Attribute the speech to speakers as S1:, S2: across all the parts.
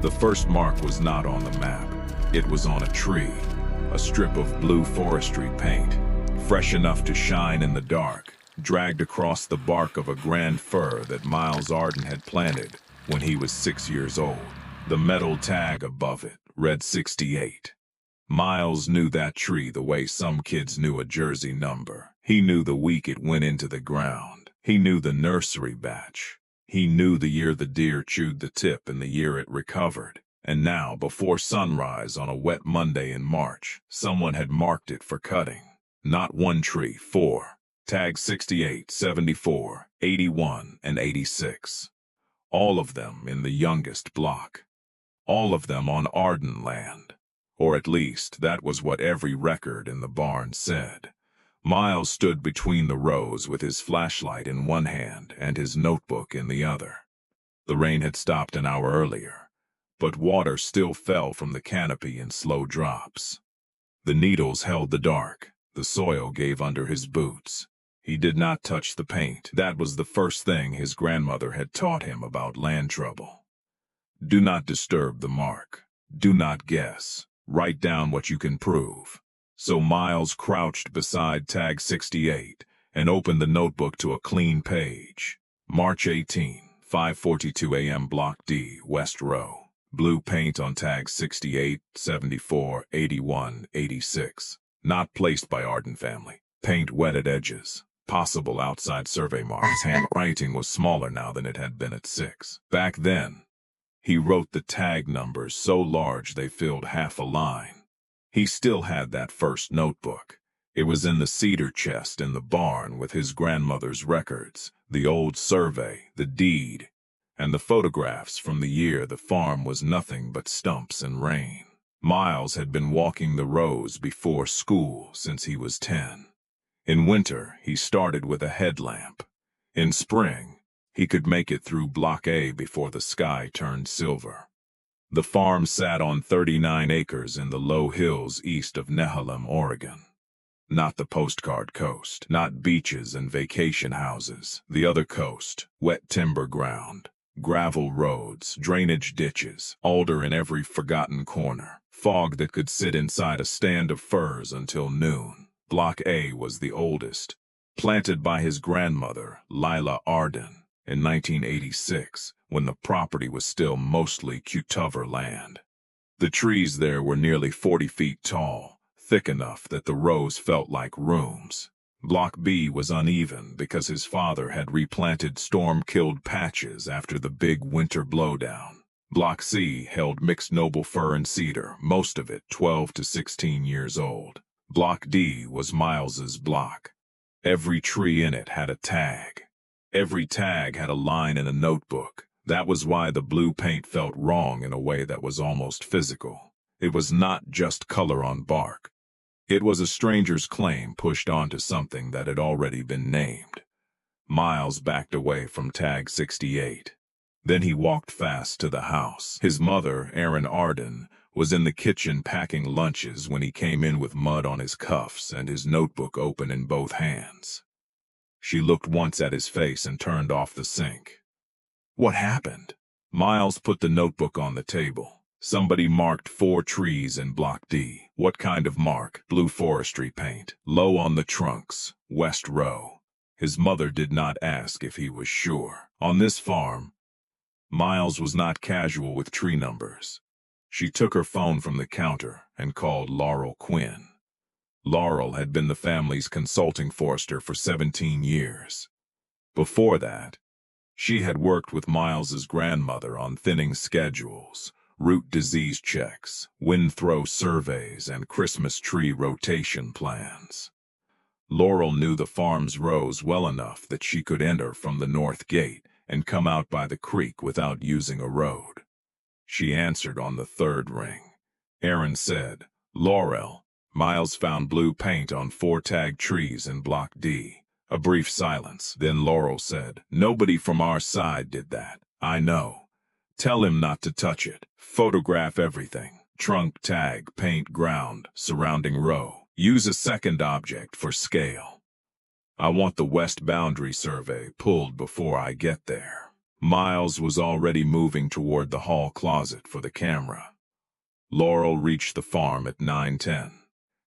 S1: The first mark was not on the map. It was on a tree, a strip of blue forestry paint, fresh enough to shine in the dark, dragged across the bark of a grand fir that Miles Arden had planted when he was 6 years old. The metal tag above it read 68. Miles knew that tree the way some kids knew a jersey number. He knew the week it went into the ground. He knew the nursery batch. He knew the year the deer chewed the tip and the year it recovered. And now, before sunrise on a wet Monday in March, someone had marked it for cutting. Not one tree, 4. Tags 68, 74, 81, and 86. All of them in the youngest block. All of them on Arden land. Or at least, that was what every record in the barn said. Miles stood between the rows with his flashlight in one hand and his notebook in the other. The rain had stopped an hour earlier, but water still fell from the canopy in slow drops. The needles held the dark. The soil gave under his boots. He did not touch the paint. That was the first thing his grandmother had taught him about land trouble. Do not disturb the mark. Do not guess. Write down what you can prove. So Miles crouched beside tag 68 and opened the notebook to a clean page. March 18, 5:42 a.m. Block D, West Row. Blue paint on tags 68, 74, 81, 86. Not placed by Arden family. Paint wetted edges. Possible outside survey marks. Handwriting was smaller now than it had been at 6. Back then, he wrote the tag numbers so large they filled half a line. He still had that first notebook. It was in the cedar chest in the barn with his grandmother's records, the old survey, the deed, and the photographs from the year the farm was nothing but stumps and rain. Miles had been walking the rows before school since he was 10. In winter, he started with a headlamp. In spring, he could make it through Block A before the sky turned silver. The farm sat on 39 acres in the low hills east of Nehalem, Oregon. Not the postcard coast, not beaches and vacation houses. The other coast, wet timber ground, gravel roads, drainage ditches, alder in every forgotten corner, fog that could sit inside a stand of firs until noon. Block A was the oldest, planted by his grandmother, Lila Arden, in 1986, when the property was still mostly Cutover land. The trees there were nearly 40 feet tall, thick enough that the rows felt like rooms. Block B was uneven because his father had replanted storm-killed patches after the big winter blowdown. Block C held mixed noble fir and cedar, most of it 12 to 16 years old. Block D was Miles's block. Every tree in it had a tag. Every tag had a line in a notebook. That was why the blue paint felt wrong in a way that was almost physical. It was not just color on bark. It was a stranger's claim pushed onto something that had already been named. Miles backed away from tag 68. Then he walked fast to the house. His mother, Erin Arden, was in the kitchen packing lunches when he came in with mud on his cuffs and his notebook open in both hands. She looked once at his face and turned off the sink. What happened? Miles put the notebook on the table. Somebody marked 4 trees in Block D. What kind of mark? Blue forestry paint. Low on the trunks. West row. His mother did not ask if he was sure. On this farm, Miles was not casual with tree numbers. She took her phone from the counter and called Laurel Quinn. Laurel had been the family's consulting forester for 17 years. Before that, she had worked with Miles's grandmother on thinning schedules, root disease checks, wind throw surveys, and Christmas tree rotation plans. Laurel knew the farm's rows well enough that she could enter from the north gate and come out by the creek without using a road. She answered on the 3rd ring. Erin said, "Laurel, Miles found blue paint on 4 tag trees in Block D." A brief silence. Then Laurel said, "Nobody from our side did that. I know. Tell him not to touch it. Photograph everything. Trunk, tag, paint, ground, surrounding row. Use a second object for scale. I want the west boundary survey pulled before I get there." Miles was already moving toward the hall closet for the camera. Laurel reached the farm at 9:10.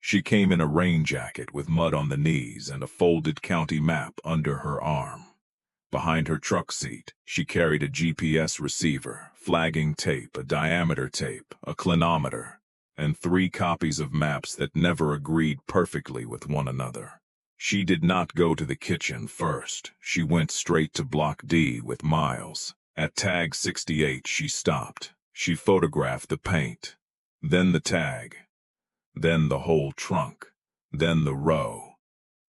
S1: She came in a rain jacket with mud on the knees and a folded county map under her arm. Behind her truck seat, she carried a GPS receiver, flagging tape, a diameter tape, a clinometer, and 3 copies of maps that never agreed perfectly with one another. She did not go to the kitchen first. She went straight to Block D with Miles. At tag 68 she stopped. She photographed the paint, then the tag, then the whole trunk, then the row.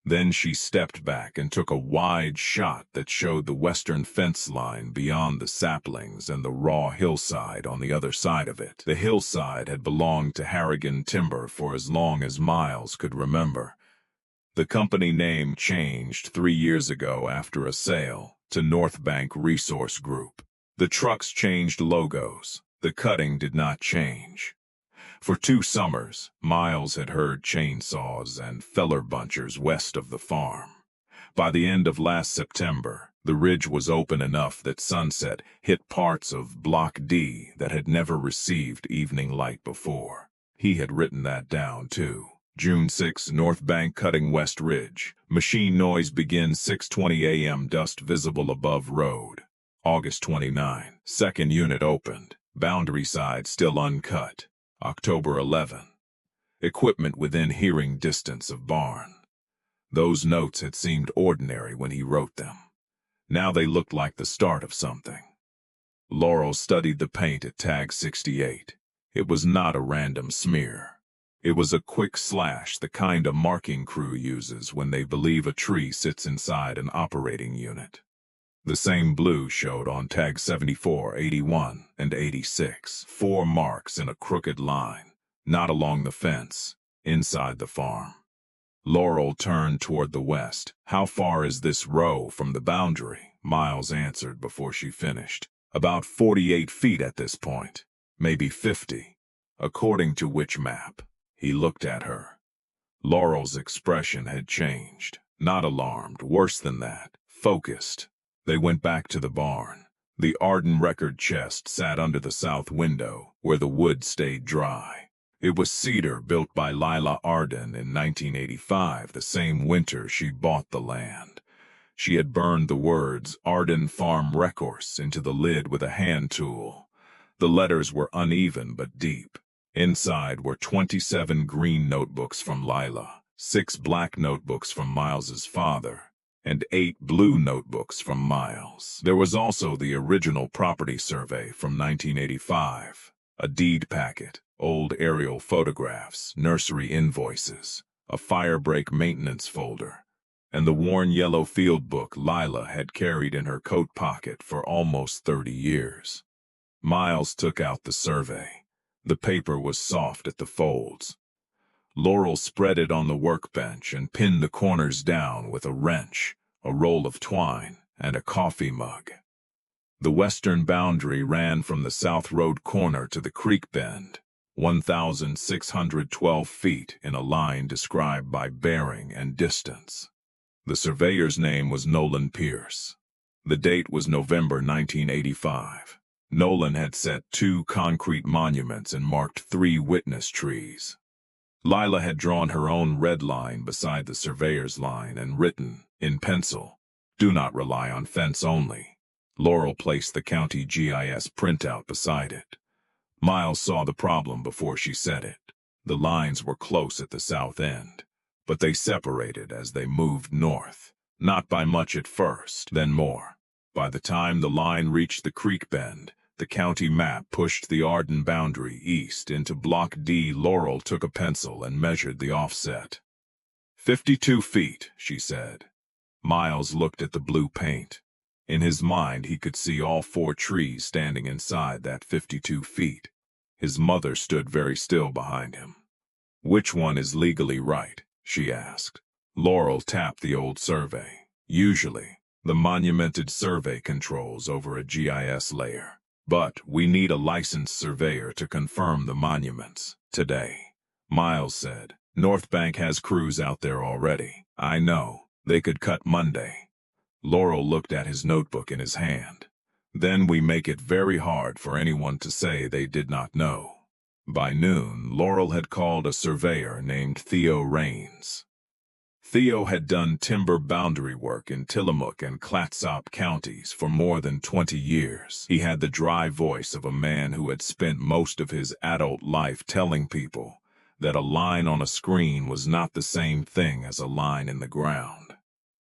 S1: Then she stepped back and took a wide shot that showed the western fence line beyond the saplings and the raw hillside on the other side of it. The hillside had belonged to Harrigan Timber for as long as Miles could remember. The company name changed 3 years ago after a sale to North Bank Resource Group. The trucks changed logos. The cutting did not change. For 2 summers, Miles had heard chainsaws and feller bunchers west of the farm. By the end of last September, the ridge was open enough that sunset hit parts of Block D that had never received evening light before. He had written that down, too. June 6, North Bank cutting West Ridge. Machine noise begins 6:20 a.m. Dust visible above road. August 29, second unit opened. Boundary side still uncut. October 11. Equipment within hearing distance of barn. Those notes had seemed ordinary when he wrote them. Now they looked like the start of something. Laurel studied the paint at tag 68. It was not a random smear. It was a quick slash, the kind a marking crew uses when they believe a tree sits inside an operating unit. The same blue showed on tag 74, 81, and 86. 4 marks in a crooked line, not along the fence, inside the farm. Laurel turned toward the west. How far is this row from the boundary? Miles answered before she finished. About 48 feet at this point, maybe 50. According to which map? He looked at her. Laurel's expression had changed. Not alarmed, worse than that, focused. They went back to the barn. The Arden record chest sat under the south window, where the wood stayed dry. It was cedar built by Lila Arden in 1985, the same winter she bought the land. She had burned the words Arden Farm Records into the lid with a hand tool. The letters were uneven but deep. Inside were 27 green notebooks from Lila, 6 black notebooks from Miles's father, and 8 blue notebooks from Miles. There was also the original property survey from 1985, a deed packet, old aerial photographs, nursery invoices, a firebreak maintenance folder, and the worn yellow field book Lila had carried in her coat pocket for almost 30 years. Miles took out the survey. The paper was soft at the folds. Laurel spread it on the workbench and pinned the corners down with a wrench, a roll of twine, and a coffee mug. The western boundary ran from the South Road corner to the creek bend, 1,612 feet in a line described by bearing and distance. The surveyor's name was Nolan Pierce. The date was November 1985. Nolan had set 2 concrete monuments and marked 3 witness trees. Lila had drawn her own red line beside the surveyor's line and written, in pencil, "Do not rely on fence only." Laurel placed the county GIS printout beside it. Miles saw the problem before she said it. The lines were close at the south end, but they separated as they moved north. Not by much at first, then more. By the time the line reached the creek bend, the county map pushed the Arden boundary east into Block D. Laurel took a pencil and measured the offset. 52 feet, she said. Miles looked at the blue paint. In his mind, he could see all 4 trees standing inside that 52 feet. His mother stood very still behind him. "Which one is legally right?" she asked. Laurel tapped the old survey. "Usually, the monumented survey controls over a GIS layer. But we need a licensed surveyor to confirm the monuments today." Miles said, "North Bank has crews out there already." "I know. They could cut Monday." Laurel looked at his notebook in his hand. Then we make it very hard for anyone to say they did not know. By noon, Laurel had called a surveyor named Theo Raines. Theo had done timber boundary work in Tillamook and Clatsop counties for more than 20 years. He had the dry voice of a man who had spent most of his adult life telling people that a line on a screen was not the same thing as a line in the ground.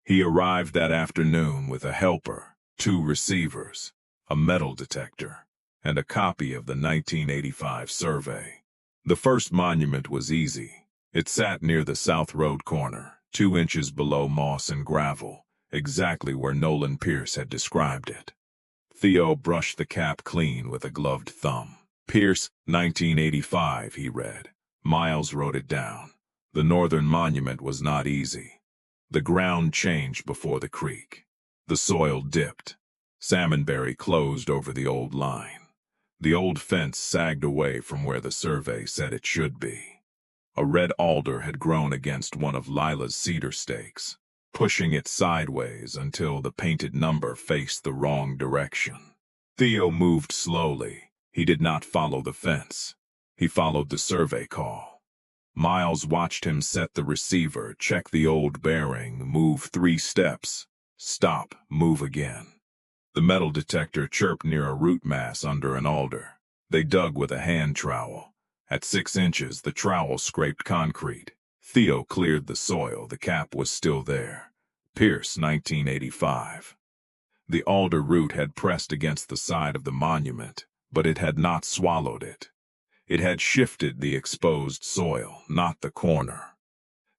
S1: He arrived that afternoon with a helper, 2 receivers, a metal detector, and a copy of the 1985 survey. The first monument was easy. It sat near the South Road corner, 2 inches below moss and gravel, exactly where Nolan Pierce had described it. Theo brushed the cap clean with a gloved thumb. Pierce, 1985, he read. Miles wrote it down. The northern monument was not easy. The ground changed before the creek. The soil dipped. Salmonberry closed over the old line. The old fence sagged away from where the survey said it should be. A red alder had grown against one of Lila's cedar stakes, pushing it sideways until the painted number faced the wrong direction. Theo moved slowly. He did not follow the fence. He followed the survey call. Miles watched him set the receiver, check the old bearing, move 3 steps, stop, move again. The metal detector chirped near a root mass under an alder. They dug with a hand trowel. At 6 inches, the trowel scraped concrete. Theo cleared the soil. The cap was still there. Pierce, 1985. The alder root had pressed against the side of the monument, but it had not swallowed it. It had shifted the exposed soil, not the corner.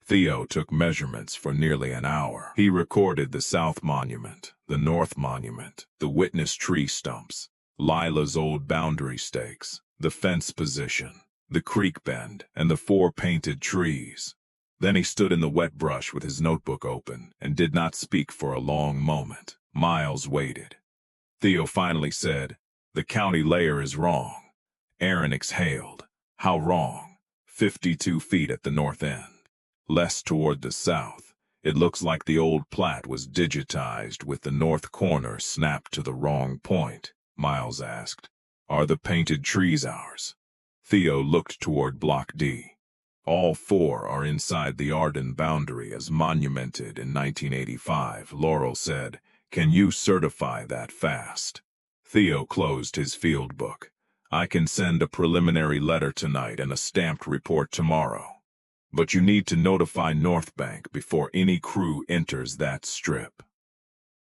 S1: Theo took measurements for nearly an hour. He recorded the South Monument, the North Monument, the witness tree stumps, Lila's old boundary stakes, the fence position, the creek bend, and the 4 painted trees. Then he stood in the wet brush with his notebook open and did not speak for a long moment. Miles waited. Theo finally said, "The county layer is wrong." Aaron exhaled. "How wrong?" 52 feet at the north end. Less toward the south. It looks like the old plat was digitized with the north corner snapped to the wrong point. Miles asked, "Are the painted trees ours?" Theo looked toward Block D. "All 4 are inside the Arden boundary as monumented in 1985, Laurel said. "Can you certify that fast?" Theo closed his field book. "I can send a preliminary letter tonight and a stamped report tomorrow. But you need to notify North Bank before any crew enters that strip."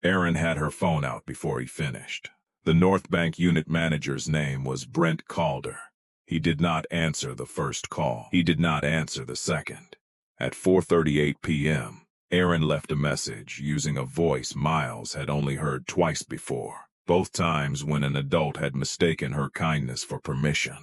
S1: Aaron had her phone out before he finished. The North Bank unit manager's name was Brent Calder. He did not answer the first call. He did not answer the second. At 4:38 p.m., Aaron left a message using a voice Miles had only heard twice before, both times when an adult had mistaken her kindness for permission.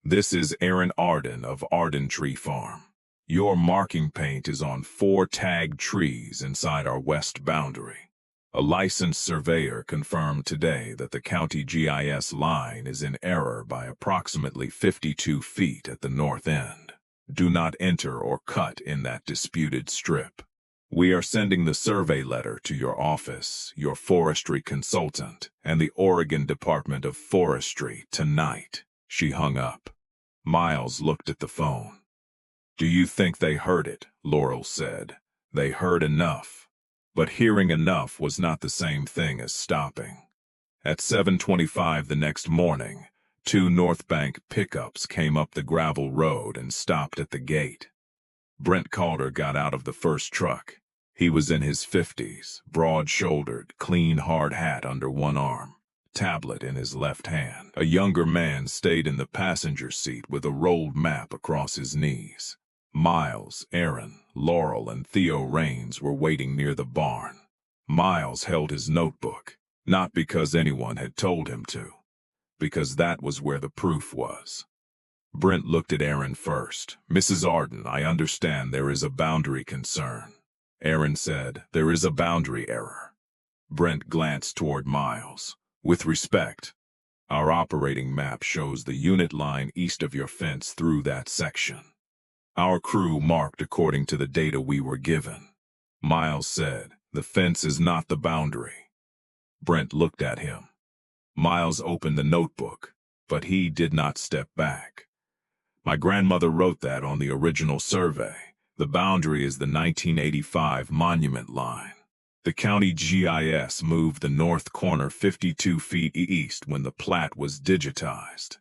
S1: "This is Aaron Arden of Arden Tree Farm. Your marking paint is on 4 tagged trees inside our west boundary. A licensed surveyor confirmed today that the county GIS line is in error by approximately 52 feet at the north end. Do not enter or cut in that disputed strip. We are sending the survey letter to your office, your forestry consultant, and the Oregon Department of Forestry tonight." She hung up. Miles looked at the phone. "Do you think they heard it?" Laurel said. "They heard enough." But hearing enough was not the same thing as stopping. At 7:25 the next morning, 2 North Bank pickups came up the gravel road and stopped at the gate. Brent Calder got out of the first truck. He was in his 50s, broad-shouldered, clean hard hat under one arm, tablet in his left hand. A younger man stayed in the passenger seat with a rolled map across his knees. Miles, Aaron, Laurel, and Theo Raines were waiting near the barn. Miles held his notebook, not because anyone had told him to, because that was where the proof was. Brent looked at Aaron first. "Mrs. Arden, I understand there is a boundary concern." Aaron said, "There is a boundary error." Brent glanced toward Miles. "With respect, our operating map shows the unit line east of your fence through that section. Our crew marked according to the data we were given." Miles said, "The fence is not the boundary." Brent looked at him. Miles opened the notebook, but he did not step back. My grandmother wrote that on the original survey. The boundary is the 1985 monument line. The county GIS moved the north corner 52 feet east when the plat was digitized.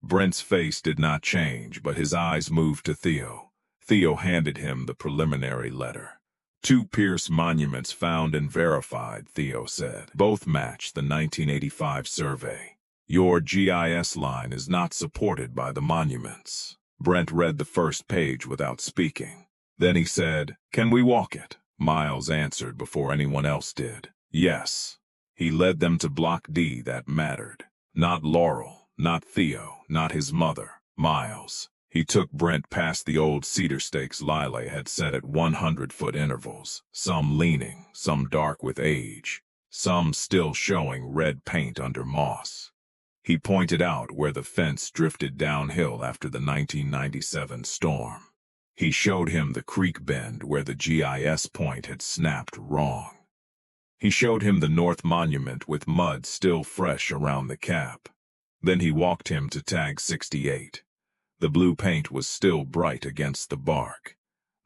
S1: Brent's face did not change, but his eyes moved to Theo. Theo handed him the preliminary letter. 2 Pierce monuments found and verified, Theo said. Both match the 1985 survey. Your GIS line is not supported by the monuments. Brent read the first page without speaking. Then he said, "Can we walk it?" Miles answered before anyone else did. Yes. He led them to Block D that mattered. Not Laurel, not Theo, not his mother. Miles. He took Brent past the old cedar stakes Lyle had set at 100-foot intervals, some leaning, some dark with age, some still showing red paint under moss. He pointed out where the fence drifted downhill after the 1997 storm. He showed him the creek bend where the GIS point had snapped wrong. He showed him the North Monument with mud still fresh around the cap. Then he walked him to tag 68. The blue paint was still bright against the bark.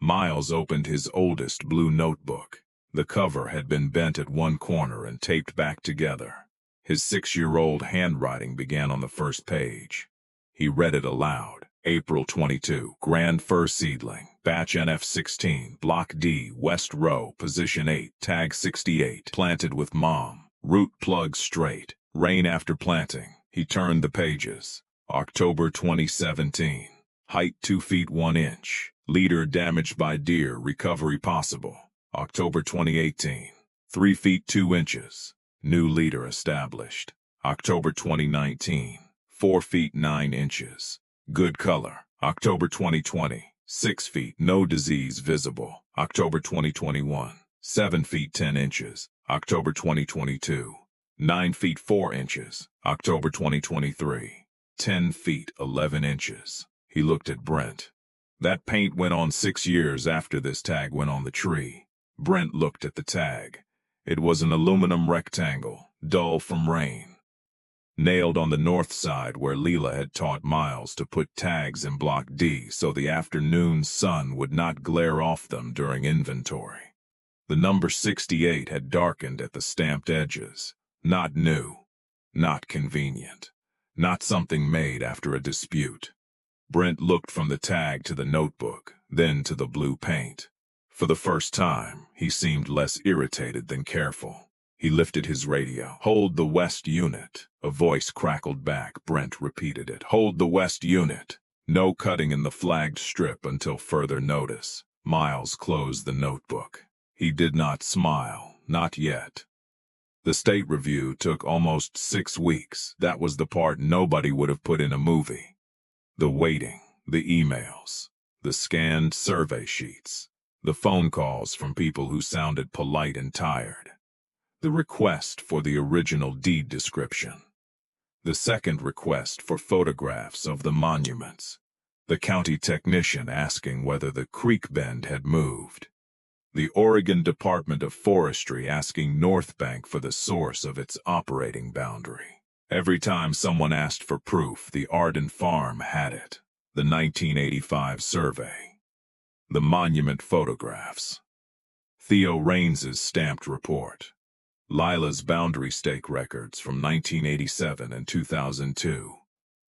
S1: Miles opened his oldest blue notebook. The cover had been bent at one corner and taped back together. His 6-year-old handwriting began on the first page. He read it aloud. April 22, Grand Fir Seedling, Batch NF16, Block D, West Row, Position 8, Tag 68, planted with Mom, root plug straight, rain after planting. He turned the pages. October 2017, height 2 feet 1 inch, leader damaged by deer, recovery possible. October 2018, 3 feet 2 inches, new leader established. October 2019, 4 feet 9 inches. Good color. October 2020, 6 feet, no disease visible. October 2021, 7 feet 10 inches. October 2022, 9 feet 4 inches. October 2023, 10 feet 11 inches. He looked at Brent. That paint went on 6 years after this tag went on the tree. Brent looked at the tag. It was an aluminum rectangle, dull from rain, nailed on the north side where Leela had taught Miles to put tags in Block D so the afternoon sun would not glare off them during inventory. The number 68 had darkened at the stamped edges. Not new, not convenient, not something made after a dispute. Brent looked from the tag to the notebook, then to the blue paint. For the first time, he seemed less irritated than careful. He lifted his radio. "Hold the west unit." A voice crackled back. Brent repeated it. "Hold the west unit. No cutting in the flagged strip until further notice." Miles closed the notebook. He did not smile. Not yet. The state review took almost 6 weeks. That was the part nobody would have put in a movie. The waiting, the emails, the scanned survey sheets, the phone calls from people who sounded polite and tired. The request for the original deed description. The second request for photographs of the monuments. The county technician asking whether the creek bend had moved. The Oregon Department of Forestry asking North Bank for the source of its operating boundary. Every time someone asked for proof, the Arden Farm had it. The 1985 survey. The monument photographs. Theo Raines's stamped report. Lila's boundary stake records from 1987 and 2002.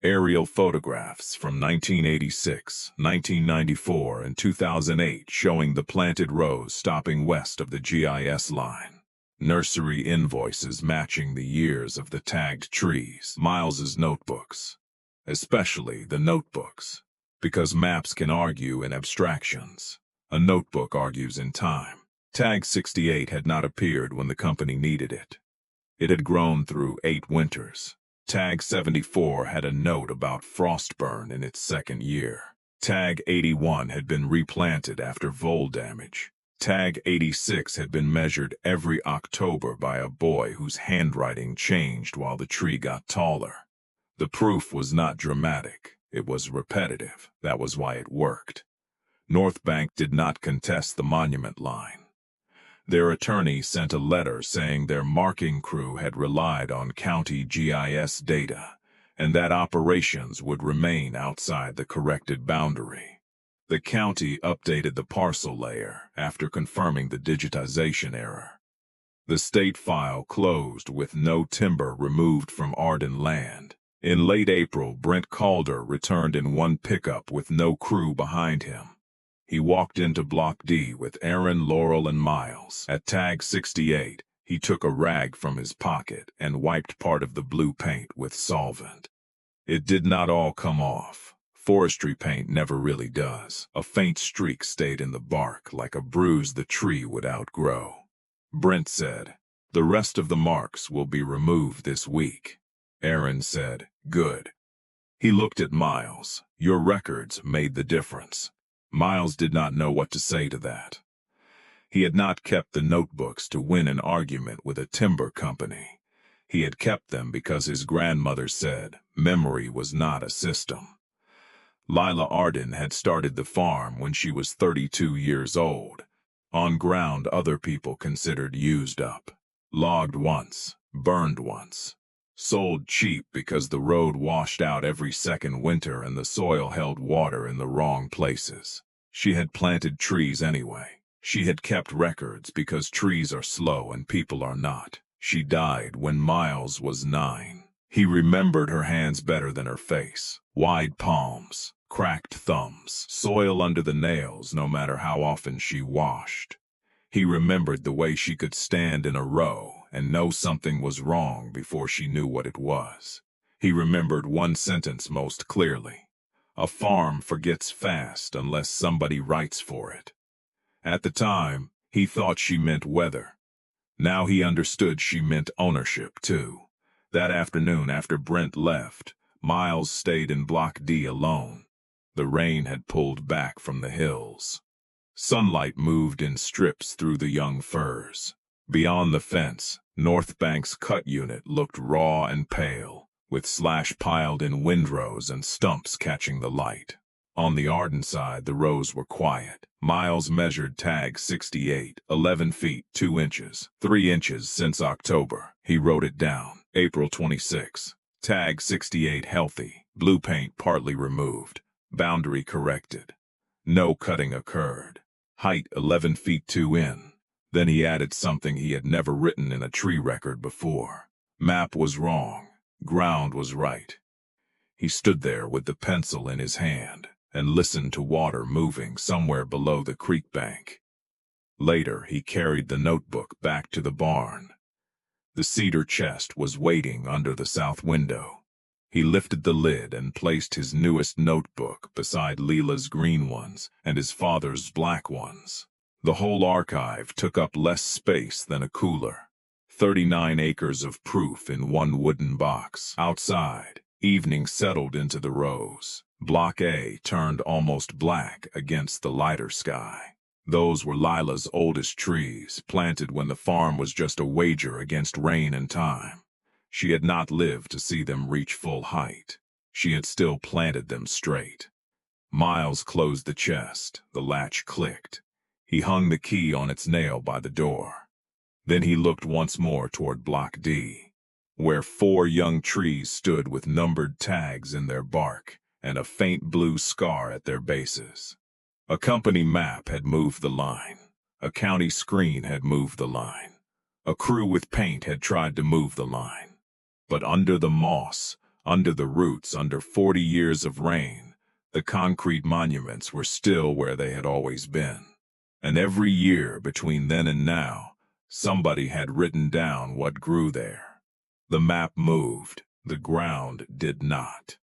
S1: Aerial photographs from 1986, 1994, and 2008 showing the planted rows stopping west of the GIS line. Nursery invoices matching the years of the tagged trees. Miles's notebooks. Especially the notebooks. Because maps can argue in abstractions. A notebook argues in time. Tag 68 had not appeared when the company needed it. It had grown through 8 winters. Tag 74 had a note about frostburn in its 2nd year. Tag 81 had been replanted after vole damage. Tag 86 had been measured every October by a boy whose handwriting changed while the tree got taller. The proof was not dramatic. It was repetitive. That was why it worked. North Bank did not contest the monument line. Their attorney sent a letter saying their marking crew had relied on county GIS data, and that operations would remain outside the corrected boundary. The county updated the parcel layer after confirming the digitization error. The state file closed with no timber removed from Arden land. In late April, Brent Calder returned in one pickup with no crew behind him. He walked into Block D with Aaron, Laurel, and Miles. At tag 68, he took a rag from his pocket and wiped part of the blue paint with solvent. It did not all come off. Forestry paint never really does. A faint streak stayed in the bark, like a bruise the tree would outgrow. Brent said, "The rest of the marks will be removed this week." Aaron said, "Good." He looked at Miles. "Your records made the difference." Miles did not know what to say to that. He had not kept the notebooks to win an argument with a timber company. He had kept them because his grandmother said memory was not a system. Lila Arden had started the farm when she was 32 years old, on ground other people considered used up. Logged once, burned once. Sold cheap because the road washed out every second winter and the soil held water in the wrong places. She had planted trees anyway. She had kept records because trees are slow and people are not. She died when Miles was 9. He remembered her hands better than her face. Wide palms, cracked thumbs, soil under the nails no matter how often she washed. He remembered the way she could stand in a row and know something was wrong before she knew what it was. He remembered one sentence most clearly: "A farm forgets fast unless somebody writes for it." At the time, he thought she meant weather. Now he understood she meant ownership, too. That afternoon after Brent left, Miles stayed in Block D alone. The rain had pulled back from the hills. Sunlight moved in strips through the young firs. Beyond the fence, North Bank's cut unit looked raw and pale, with slash piled in windrows and stumps catching the light. On the Arden side, the rows were quiet. Miles measured tag 68, 11 feet 2 inches, 3 inches since October. He wrote it down. April 26. Tag 68 healthy, blue paint partly removed, boundary corrected. No cutting occurred. Height 11 feet 2 in. Then he added something he had never written in a tree record before. Map was wrong. Ground was right. He stood there with the pencil in his hand and listened to water moving somewhere below the creek bank. Later, he carried the notebook back to the barn. The cedar chest was waiting under the south window. He lifted the lid and placed his newest notebook beside Leela's green ones and his father's black ones. The whole archive took up less space than a cooler. 39 acres of proof in one wooden box. Outside, evening settled into the rows. Block A turned almost black against the lighter sky. Those were Lila's oldest trees, planted when the farm was just a wager against rain and time. She had not lived to see them reach full height. She had still planted them straight. Miles closed the chest. The latch clicked. He hung the key on its nail by the door. Then he looked once more toward Block D, where 4 young trees stood with numbered tags in their bark and a faint blue scar at their bases. A company map had moved the line. A county screen had moved the line. A crew with paint had tried to move the line. But under the moss, under the roots, under 40 years of rain, the concrete monuments were still where they had always been. And every year between then and now, somebody had written down what grew there. The map moved, the ground did not.